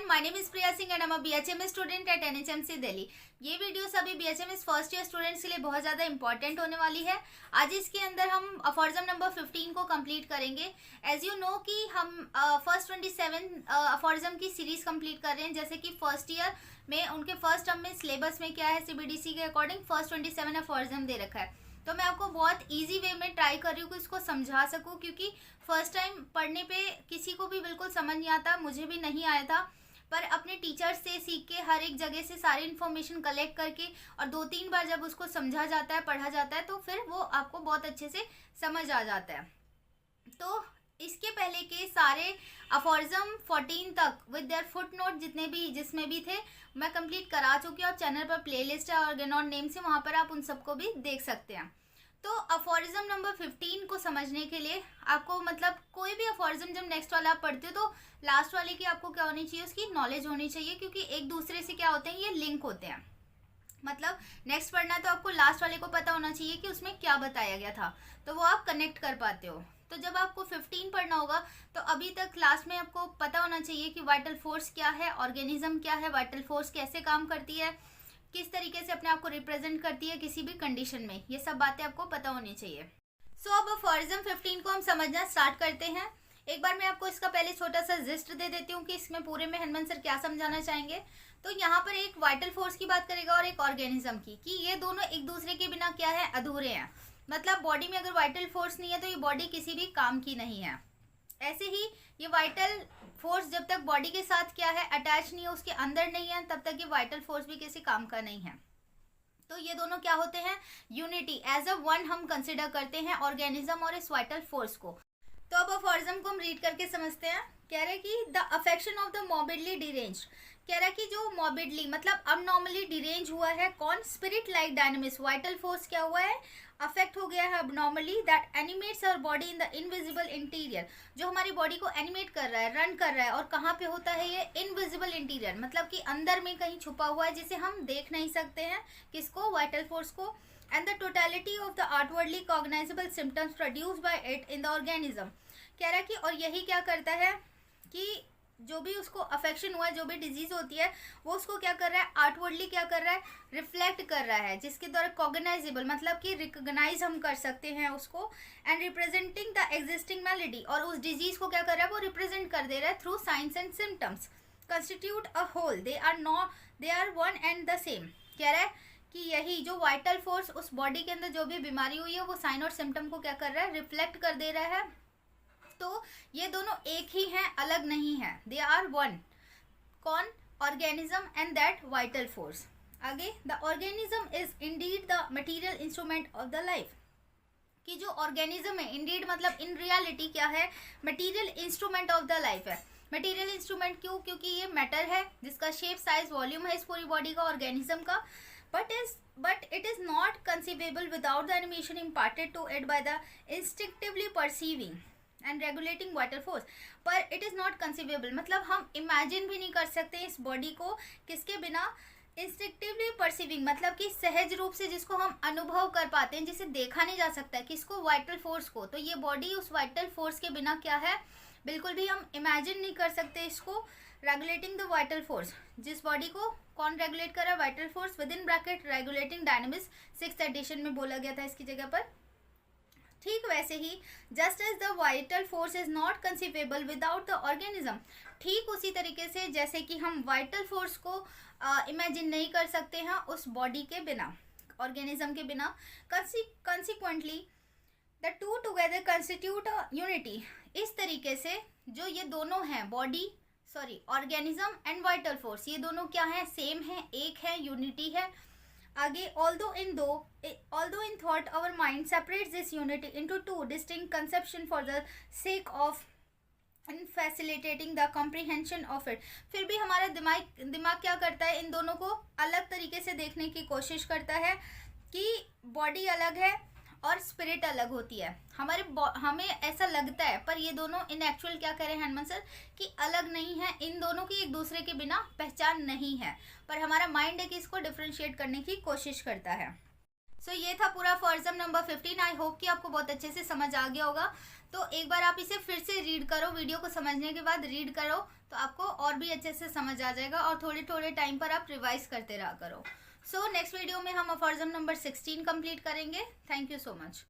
my name is Priya Singh and I'm a BHMS student at NHMC Delhi। ये video सभी BHMS first year students के लिए बहुत ज़्यादा इंपॉर्टेंट होने वाली है। आज इसके अंदर हम अफॉर्जम नंबर 15 को कंप्लीट करेंगे। एज यू नो कि हम फर्स्ट 27 अफॉर्जम की सीरीज कंप्लीट कर रहे हैं, जैसे कि फर्स्ट ईयर में उनके फर्स्ट टर्म में सिलेबस में क्या है, CBDC के अकॉर्डिंग फर्स्ट 27 अफॉर्जम दे रखा है। तो मैं आपको बहुत इजी वे में ट्राई कर रही हूँ कि इसको समझा सकूँ, क्योंकि फर्स्ट टाइम पढ़ने पे किसी को भी बिल्कुल समझ नहीं आता, मुझे भी नहीं आया था। पर अपने टीचर्स से सीख के हर एक जगह से सारी इन्फॉर्मेशन कलेक्ट करके और 2-3 बार जब उसको समझा जाता है, पढ़ा जाता है, तो फिर वो आपको बहुत अच्छे से समझ आ जाता है। तो इसके पहले के सारे अफॉर्जम 14 तक विद देयर फुट नोट जितने भी जिसमें भी थे मैं कंप्लीट करा चुकी हूँ, और चैनल पर प्लेलिस्ट है ऑर्गेनॉन नेम से, वहाँ पर आप उन सबको भी देख सकते हैं। तो अफॉर्जम नंबर 15 को समझने के लिए आपको मतलब कोई भी अफॉर्जम जब नेक्स्ट वाला आप पढ़ते हो तो लास्ट वाले की आपको क्या होनी चाहिए, उसकी नॉलेज होनी चाहिए, क्योंकि एक दूसरे से क्या होते हैं, ये लिंक होते हैं। मतलब नेक्स्ट पढ़ना है तो आपको लास्ट वाले को पता होना चाहिए कि उसमें क्या बताया गया था, तो वो आप कनेक्ट कर पाते हो। तो जब आपको 15 पढ़ना होगा तो अभी तक क्लास में आपको पता होना चाहिए कि वाइटल फोर्स क्या है, ऑर्गेनिज्म क्या है, वाइटल फोर्स कैसे काम करती है, किस तरीके से अपने आप को रिप्रेजेंट करती है किसी भी कंडीशन में, ये सब बातें आपको पता होनी चाहिए। सो अब अफॉर्जम 15 को हम समझना स्टार्ट करते हैं। एक बार मैं आपको इसका पहले छोटा सा जिस्ट दे देती हूँ कि इसमें पूरे में हनुमान सर क्या समझाना चाहेंगे। तो यहाँ पर एक वाइटल फोर्स की बात करेगा और एक ऑर्गेनिज्म की, कि ये दोनों एक दूसरे के बिना क्या है, अधूरे हैं। मतलब बॉडी में अगर वाइटल फोर्स नहीं है तो ये बॉडी किसी भी काम की नहीं है। ऐसे ही ये वाइटल फोर्स जब तक बॉडी के साथ क्या है, अटैच नहीं है, उसके अंदर नहीं है, तब तक ये वाइटल फोर्स भी किसी काम का नहीं है। तो ये दोनों क्या होते हैं, यूनिटी एज अ वन हम कंसिडर करते हैं ऑर्गेनिज्म और इस वाइटल फोर्स को। तो अब अफॉर्जम को हम रीड करके समझते हैं। कह रहे कि the affection of the morbidly deranged, कह रहा है कि जो मॉर्बिडली मतलब अबनॉर्मली डिरेंज हुआ है, कौन, spirit like dynamics, vital force क्या हुआ है, अफेक्ट हो गया है abnormally, that animates our body in the invisible interior, जो हमारी बॉडी को एनिमेट कर रहा है, रन कर रहा है। और कहाँ पे होता है ये, इनविजिबल इंटीरियर, मतलब कि अंदर में कहीं छुपा हुआ है जिसे हम देख नहीं सकते हैं, किसको, वाइटल फोर्स को। And the totality of the outwardly cognisable symptoms produced by it in the organism, कह रहा है कि और यही क्या करता है कि जो भी उसको अफेक्शन हुआ है, जो भी डिजीज होती है, वो उसको क्या कर रहा है, आउटवर्डली क्या कर रहा है, रिफ्लेक्ट कर रहा है, जिसके द्वारा कॉग्नाइजेबल मतलब कि रिकॉग्नाइज हम कर सकते हैं उसको। एंड रिप्रेजेंटिंग द एग्जिस्टिंग मैलिडी, और उस डिजीज को क्या कर रहा है, वो रिप्रेजेंट कर दे रहा है through signs and symptoms, constitute a whole, they are one and the same. कह रहा है कि यही जो वाइटल फोर्स उस बॉडी के अंदर जो भी बीमारी हुई है, वो साइन और सिम्टम को क्या कर रहा है, रिफ्लेक्ट कर दे रहा है। तो ये दोनों एक ही हैं, अलग नहीं है, दे आर वन। कौन, organism and that vital force. आगे, the organism is indeed the material instrument of the life, कि जो ऑर्गेनिज्म है, इंडीड मतलब इन रियलिटी क्या है, material instrument of the life है। मटेरियल इंस्ट्रूमेंट क्यों, क्योंकि ये मैटर है जिसका शेप, साइज, वॉल्यूम है इस पूरी बॉडी का, ऑर्गेनिज्म का। but it is not conceivable without the animation imparted to it by the instinctively perceiving and regulating vital force. पर इट इज़ नॉट कंसीवेबल, मतलब हम इमेजिन भी नहीं कर सकते इस बॉडी को किसके बिना, इंस्टिंक्टिवली परसीविंग मतलब कि सहज रूप से जिसको हम अनुभव कर पाते हैं, जिसे देखा नहीं जा सकता है, किसको, वाइटल फोर्स को। तो ये बॉडी उस वाइटल फोर्स के बिना क्या है, बिल्कुल भी हम इमेजिन नहीं कर सकते इसको। रेगुलेटिंग द वाइटल फोर्स, जिस बॉडी को कौन रेगुलेट कर रहा है, vital force, within bracket regulating dynamics 6th edition में बोला गया था इसकी जगह पर। ठीक वैसे ही just as the vital force is not conceivable without the organism, ठीक उसी तरीके से जैसे कि हम वाइटल फोर्स को इमेजिन नहीं कर सकते हैं उस बॉडी के बिना, ऑर्गेनिज्म के बिना। Consequently the two together constitute a unity, इस तरीके से जो ये दोनों हैं, ऑर्गेनिज्म एंड वाइटल फोर्स, ये दोनों क्या है, सेम है, एक है, यूनिटी है। आगे, although in thought our mind separates this unity into two distinct conceptions for the sake of facilitating the comprehension of it, फिर भी हमारा दिमाग क्या करता है, इन दोनों को अलग तरीके से देखने की कोशिश करता है कि बॉडी अलग है और स्पिरिट अलग होती है। हमें ऐसा लगता है, पर ये दोनों इन एक्चुअल क्या कह रहे हैं हनुमान सर, कि अलग नहीं है, इन दोनों की एक दूसरे के बिना पहचान नहीं है, पर हमारा माइंड है कि इसको डिफरेंशिएट करने की कोशिश करता है। सो ये था पूरा अफॉर्जम नंबर 15। आई होप कि आपको बहुत अच्छे से समझ आ गया होगा। तो एक बार आप इसे फिर से रीड करो, वीडियो को समझने के बाद रीड करो, तो आपको और भी अच्छे से समझ आ जाएगा और थोड़े थोड़े टाइम पर आप रिवाइज करते रहा करो। सो नेक्स्ट वीडियो में हम अफॉर्जम नंबर 16 कंप्लीट करेंगे। Thank you so much.